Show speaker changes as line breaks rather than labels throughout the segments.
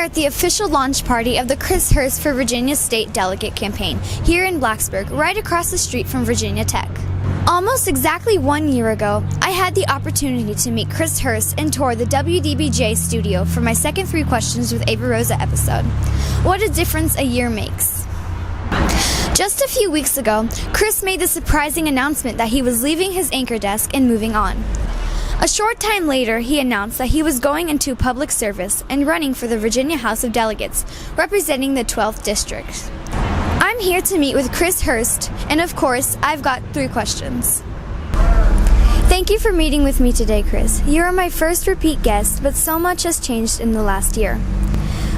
at the official launch party of the Chris Hurst for Virginia State Delegate campaign here in Blacksburg, right across the street from Virginia Tech. Almost exactly 1 year ago, I had the opportunity to meet Chris Hurst and tour the WDBJ studio for my second 3 Questions with Ava Rosa episode. What a difference a year makes. Just a few weeks ago, Chris made the surprising announcement that he was leaving his anchor desk and moving on. A short time later, he announced that he was going into public service and running for the Virginia House of Delegates, representing the 12th District. I'm here to meet with Chris Hurst, and of course, I've got 3 questions. Thank you for meeting with me today, Chris. You are my first repeat guest, but so much has changed in the last year.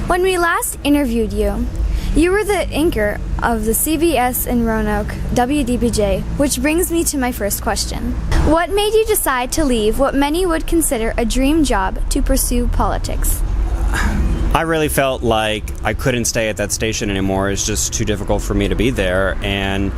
When we last interviewed you, you were the anchor of the CBS in Roanoke, WDBJ, which brings me to my first question. What made you decide to leave what many would consider a dream job to pursue politics?
I really felt like I couldn't stay at that station anymore. It's just too difficult for me to be there, and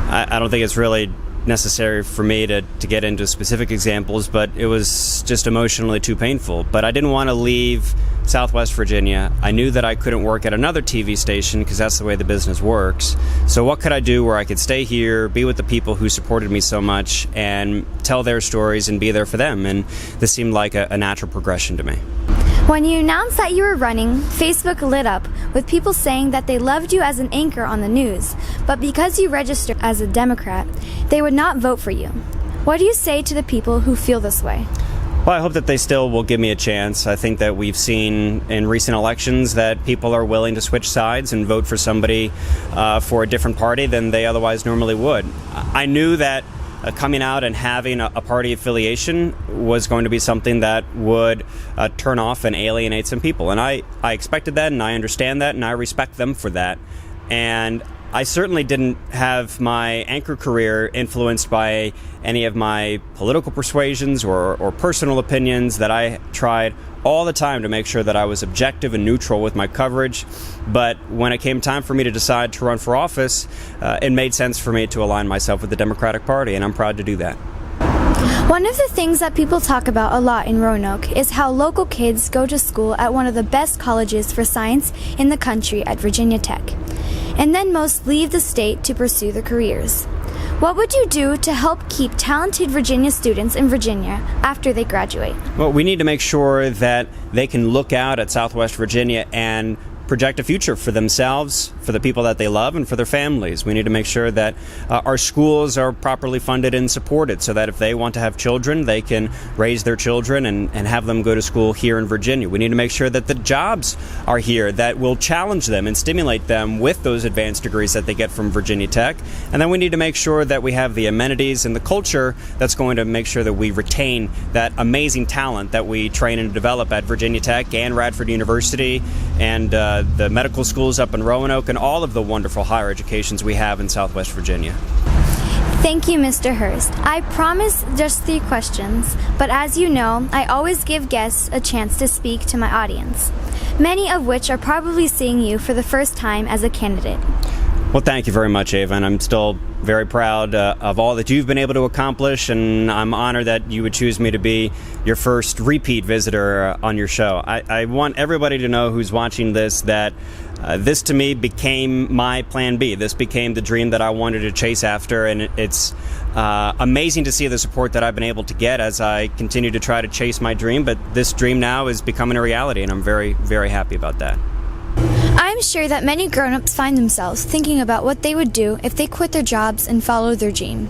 I don't think it's really necessary for me to get into specific examples, but it was just emotionally too painful. But I didn't want to leave Southwest Virginia. I knew that I couldn't work at another TV station because that's the way the business works. So what could I do where I could stay here, be with the people who supported me so much, and tell their stories and be there for them? And this seemed like a natural progression to me.
When you announced that you were running, Facebook lit up with people saying that they loved you as an anchor on the news, but because you registered as a Democrat, they would not vote for you. What do you say to the people who feel this way?
Well, I hope that they still will give me a chance. I think that we've seen in recent elections that people are willing to switch sides and vote for somebody for a different party than they otherwise normally would. I knew that coming out and having a party affiliation was going to be something that would turn off and alienate some people. And I expected that, and I understand that, and I respect them for that. And I certainly didn't have my anchor career influenced by any of my political persuasions or personal opinions. That I tried all the time to make sure that I was objective and neutral with my coverage. But when it came time for me to decide to run for office, it made sense for me to align myself with the Democratic Party, and I'm proud to do that.
One of the things that people talk about a lot in Roanoke is how local kids go to school at one of the best colleges for science in the country at Virginia Tech, and then most leave the state to pursue their careers. What would you do to help keep talented Virginia students in Virginia after they graduate?
Well, we need to make sure that they can look out at Southwest Virginia and project a future for themselves, for the people that they love, and for their families. We need to make sure that our schools are properly funded and supported so that if they want to have children, they can raise their children and have them go to school here in Virginia. We need to make sure that the jobs are here that will challenge them and stimulate them with those advanced degrees that they get from Virginia Tech. And then we need to make sure that we have the amenities and the culture that's going to make sure that we retain that amazing talent that we train and develop at Virginia Tech and Radford University and the medical schools up in Roanoke and all of the wonderful higher educations we have in Southwest Virginia.
Thank you, Mr. Hurst. I promise just 3 questions, but as you know, I always give guests a chance to speak to my audience, many of which are probably seeing you for the first time as a candidate.
Well, thank you very much, Ava, and I'm still very proud of all that you've been able to accomplish, and I'm honored that you would choose me to be your first repeat visitor on your show. I want everybody to know who's watching this that this to me became my plan B. This became the dream that I wanted to chase after, and it's amazing to see the support that I've been able to get as I continue to try to chase my dream, but this dream now is becoming a reality, and I'm very, very happy about that.
I'm sure that many grown-ups find themselves thinking about what they would do if they quit their jobs and follow their dream.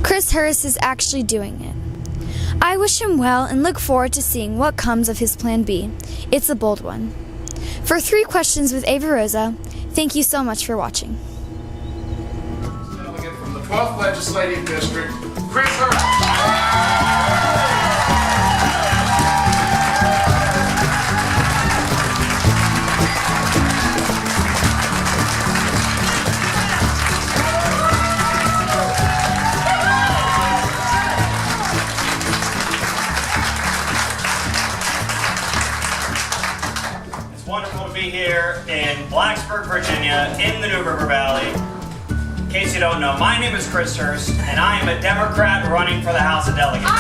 Chris Hurst is actually doing it. I wish him well and look forward to seeing what comes of his plan B. It's a bold one. For 3 Questions with Ava Rosa, thank you so much for watching.
Delegate from the 12th Legislative District, Chris Hurst.
Wonderful to be here in Blacksburg, Virginia, in the New River Valley. In case you don't know, my name is Chris Hurst, and I am a Democrat running for the House of Delegates.